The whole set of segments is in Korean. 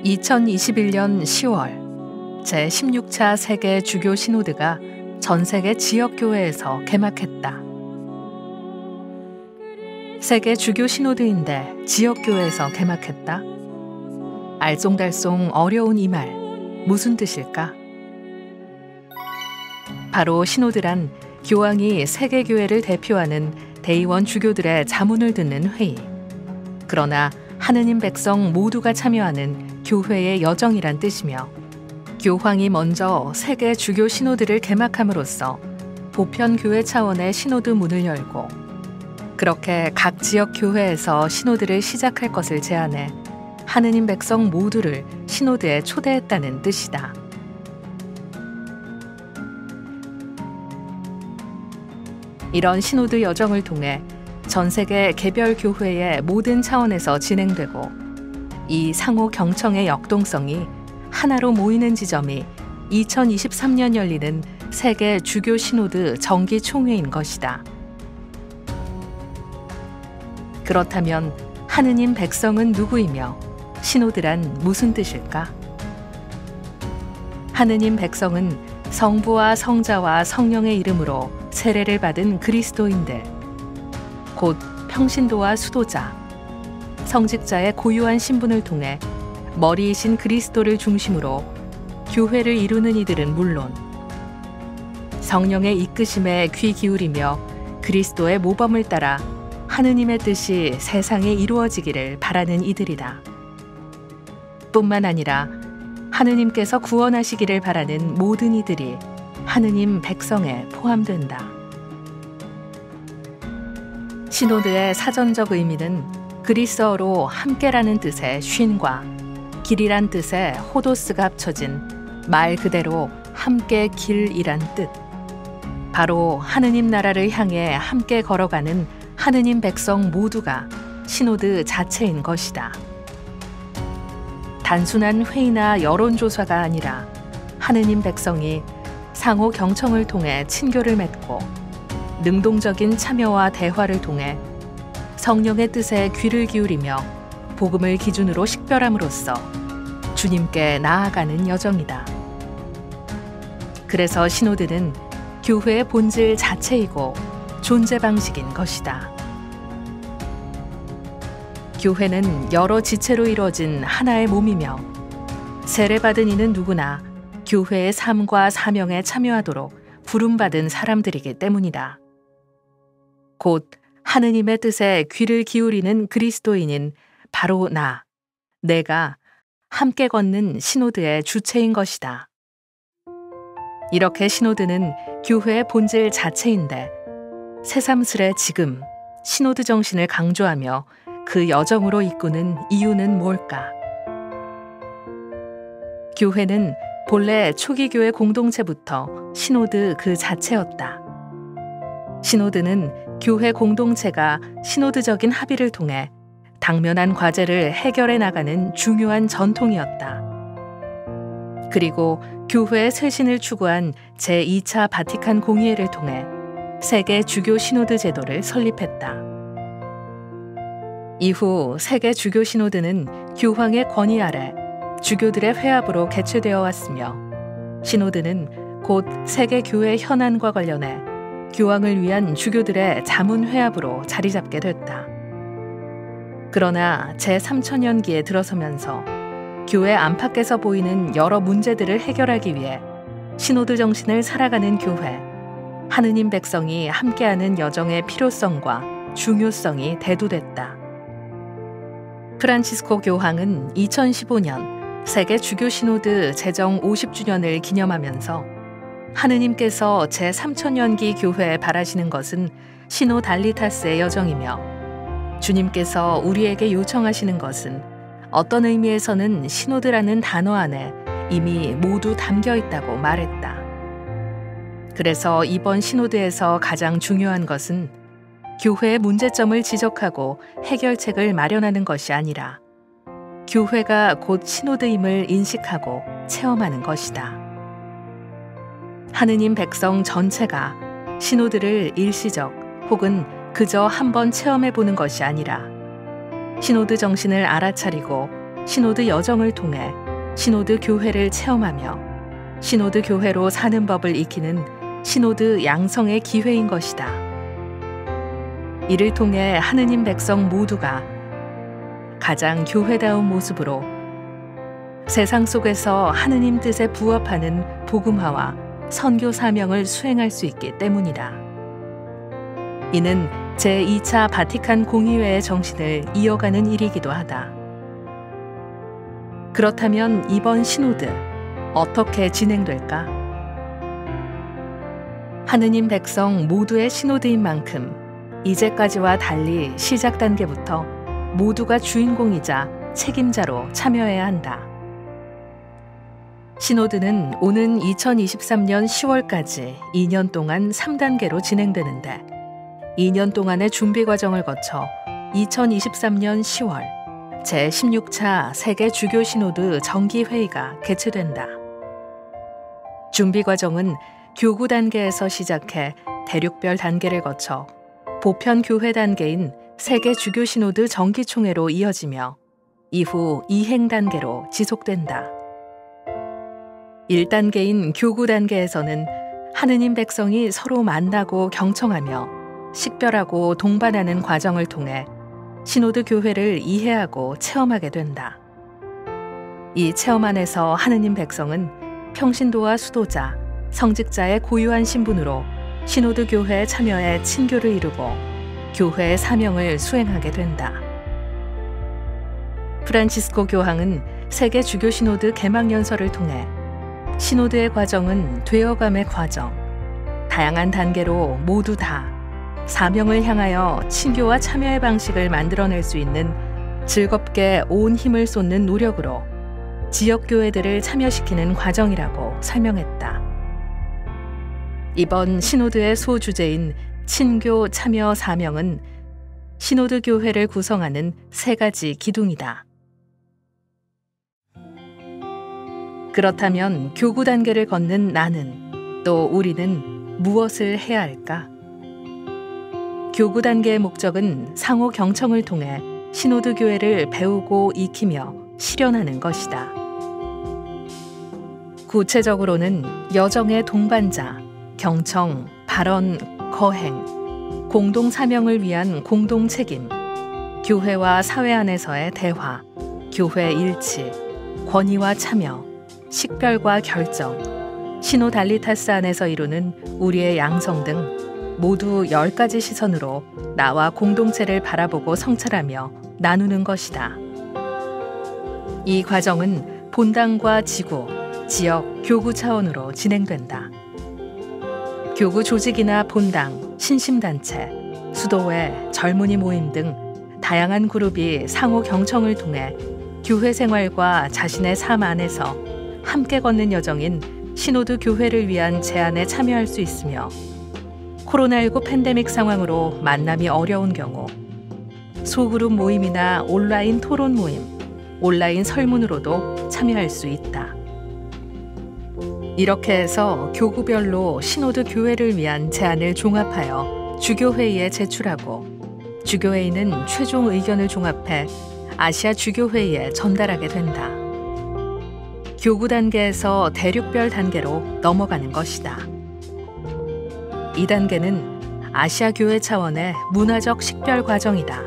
2021년 10월 제16차 세계 주교 시노드가 전 세계 지역교회에서 개막했다. 세계 주교 시노드인데 지역교회에서 개막했다? 알쏭달쏭 어려운 이 말, 무슨 뜻일까? 바로 시노드란 교황이 세계교회를 대표하는 대의원 주교들의 자문을 듣는 회의. 그러나 하느님 백성 모두가 참여하는 교회의 여정이란 뜻이며, 교황이 먼저 세계 주교 시노드를 개막함으로써 보편 교회 차원의 시노드 문을 열고, 그렇게 각 지역 교회에서 시노드를 시작할 것을 제안해 하느님 백성 모두를 시노드에 초대했다는 뜻이다. 이런 시노드 여정을 통해 전 세계 개별 교회의 모든 차원에서 진행되고, 이 상호 경청의 역동성이 하나로 모이는 지점이 2023년 열리는 세계 주교 시노드 정기 총회인 것이다. 그렇다면 하느님 백성은 누구이며 시노드란 무슨 뜻일까? 하느님 백성은 성부와 성자와 성령의 이름으로 세례를 받은 그리스도인들, 곧 평신도와 수도자, 성직자의 고유한 신분을 통해 머리이신 그리스도를 중심으로 교회를 이루는 이들은 물론, 성령의 이끄심에 귀 기울이며 그리스도의 모범을 따라 하느님의 뜻이 세상에 이루어지기를 바라는 이들이다. 뿐만 아니라 하느님께서 구원하시기를 바라는 모든 이들이 하느님 백성에 포함된다. 시노드의 사전적 의미는 그리스어로 함께라는 뜻의 쉰과 길이란 뜻의 호도스가 합쳐진 말 그대로 함께 길이란 뜻. 바로 하느님 나라를 향해 함께 걸어가는 하느님 백성 모두가 시노드 자체인 것이다. 단순한 회의나 여론조사가 아니라 하느님 백성이 상호 경청을 통해 친교를 맺고, 능동적인 참여와 대화를 통해 성령의 뜻에 귀를 기울이며 복음을 기준으로 식별함으로써 주님께 나아가는 여정이다. 그래서 시노드는 교회의 본질 자체이고 존재 방식인 것이다. 교회는 여러 지체로 이루어진 하나의 몸이며, 세례받은 이는 누구나 교회의 삶과 사명에 참여하도록 부름받은 사람들이기 때문이다. 곧 하느님의 뜻에 귀를 기울이는 그리스도인인 바로 내가 함께 걷는 시노드의 주체인 것이다. 이렇게 시노드는 교회의 본질 자체인데, 새삼스레 지금 시노드 정신을 강조하며 그 여정으로 이끄는 이유는 뭘까? 교회는 본래 초기 교회 공동체부터 시노드 그 자체였다. 시노드는 교회 공동체가 시노드적인 합의를 통해 당면한 과제를 해결해 나가는 중요한 전통이었다. 그리고 교회의 쇄신을 추구한 제2차 바티칸 공의회를 통해 세계 주교 시노드 제도를 설립했다. 이후 세계 주교 시노드는 교황의 권위 아래 주교들의 회합으로 개최되어 왔으며, 시노드는 곧 세계 교회 현안과 관련해 교황을 위한 주교들의 자문 회합으로 자리 잡게 됐다. 그러나 제3천년기에 들어서면서 교회 안팎에서 보이는 여러 문제들을 해결하기 위해 시노드 정신을 살아가는 교회, 하느님 백성이 함께하는 여정의 필요성과 중요성이 대두됐다. 프란치스코 교황은 2015년 세계 주교 시노드 제정 50주년을 기념하면서 하느님께서 제3천년기 교회에 바라시는 것은 시노달리타스의 여정이며, 주님께서 우리에게 요청하시는 것은 어떤 의미에서는 시노드라는 단어 안에 이미 모두 담겨 있다고 말했다. 그래서 이번 시노드에서 가장 중요한 것은 교회의 문제점을 지적하고 해결책을 마련하는 것이 아니라 교회가 곧 시노드임을 인식하고 체험하는 것이다. 하느님 백성 전체가 시노드를 일시적 혹은 그저 한번 체험해 보는 것이 아니라 시노드 정신을 알아차리고 시노드 여정을 통해 시노드 교회를 체험하며 시노드 교회로 사는 법을 익히는 시노드 양성의 기회인 것이다. 이를 통해 하느님 백성 모두가 가장 교회다운 모습으로 세상 속에서 하느님 뜻에 부합하는 복음화와 선교 사명을 수행할 수 있기 때문이다. 이는 제2차 바티칸 공의회의 정신을 이어가는 일이기도 하다. 그렇다면 이번 시노드 어떻게 진행될까? 하느님 백성 모두의 시노드인 만큼 이제까지와 달리 시작 단계부터 모두가 주인공이자 책임자로 참여해야 한다. 시노드는 오는 2023년 10월까지 2년 동안 3단계로 진행되는데 2년 동안의 준비 과정을 거쳐 2023년 10월 제16차 세계 주교 시노드 정기회의가 개최된다. 준비 과정은 교구 단계에서 시작해 대륙별 단계를 거쳐 보편 교회 단계인 세계 주교 시노드 정기총회로 이어지며 이후 이행 단계로 지속된다. 1단계인 교구 단계에서는 하느님 백성이 서로 만나고 경청하며 식별하고 동반하는 과정을 통해 시노드 교회를 이해하고 체험하게 된다. 이 체험 안에서 하느님 백성은 평신도와 수도자, 성직자의 고유한 신분으로 시노드 교회에 참여해 친교를 이루고 교회의 사명을 수행하게 된다. 프란치스코 교황은 세계 주교 시노드 개막 연설을 통해 시노드의 과정은 되어감의 과정, 다양한 단계로 모두 다 사명을 향하여 친교와 참여의 방식을 만들어낼 수 있는 즐겁게 온 힘을 쏟는 노력으로 지역교회들을 참여시키는 과정이라고 설명했다. 이번 시노드의 소주제인 친교 참여 사명은 시노드 교회를 구성하는 3가지 기둥이다. 그렇다면 교구 단계를 걷는 나는, 또 우리는 무엇을 해야 할까? 교구 단계의 목적은 상호 경청을 통해 시노드 교회를 배우고 익히며 실현하는 것이다. 구체적으로는 여정의 동반자, 경청, 발언, 거행, 공동 사명을 위한 공동 책임, 교회와 사회 안에서의 대화, 교회 일치, 권위와 참여, 식별과 결정, 시노달리타스 안에서 이루는 우리의 양성 등 모두 10가지 시선으로 나와 공동체를 바라보고 성찰하며 나누는 것이다. 이 과정은 본당과 지구, 지역, 교구 차원으로 진행된다. 교구 조직이나 본당, 신심단체, 수도회, 젊은이 모임 등 다양한 그룹이 상호 경청을 통해 교회 생활과 자신의 삶 안에서 함께 걷는 여정인 시노드 교회를 위한 제안에 참여할 수 있으며 코로나19 팬데믹 상황으로 만남이 어려운 경우 소그룹 모임이나 온라인 토론 모임, 온라인 설문으로도 참여할 수 있다. 이렇게 해서 교구별로 시노드 교회를 위한 제안을 종합하여 주교회의에 제출하고 주교회의는 최종 의견을 종합해 아시아 주교회의에 전달하게 된다. 교구 단계에서 대륙별 단계로 넘어가는 것이다. 이 단계는 아시아 교회 차원의 문화적 식별 과정이다.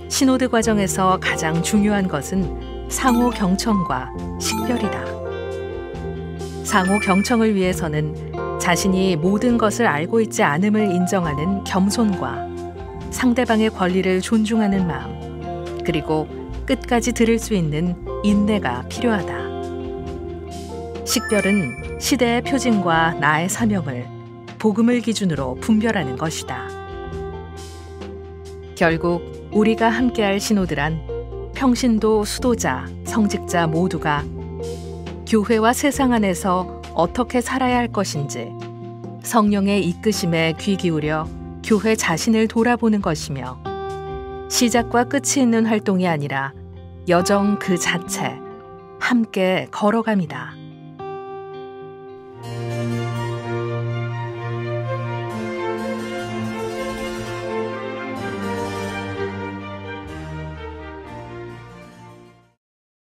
시노드 과정에서 가장 중요한 것은 상호 경청과 식별이다. 상호 경청을 위해서는 자신이 모든 것을 알고 있지 않음을 인정하는 겸손과 상대방의 권리를 존중하는 마음, 그리고 끝까지 들을 수 있는 인내가 필요하다. 식별은 시대의 표징과 나의 사명을 복음을 기준으로 분별하는 것이다. 결국 우리가 함께할 시노드란 평신도, 수도자, 성직자 모두가 교회와 세상 안에서 어떻게 살아야 할 것인지 성령의 이끄심에 귀 기울여 교회 자신을 돌아보는 것이며 시작과 끝이 있는 활동이 아니라 여정 그 자체, 함께 걸어감이다.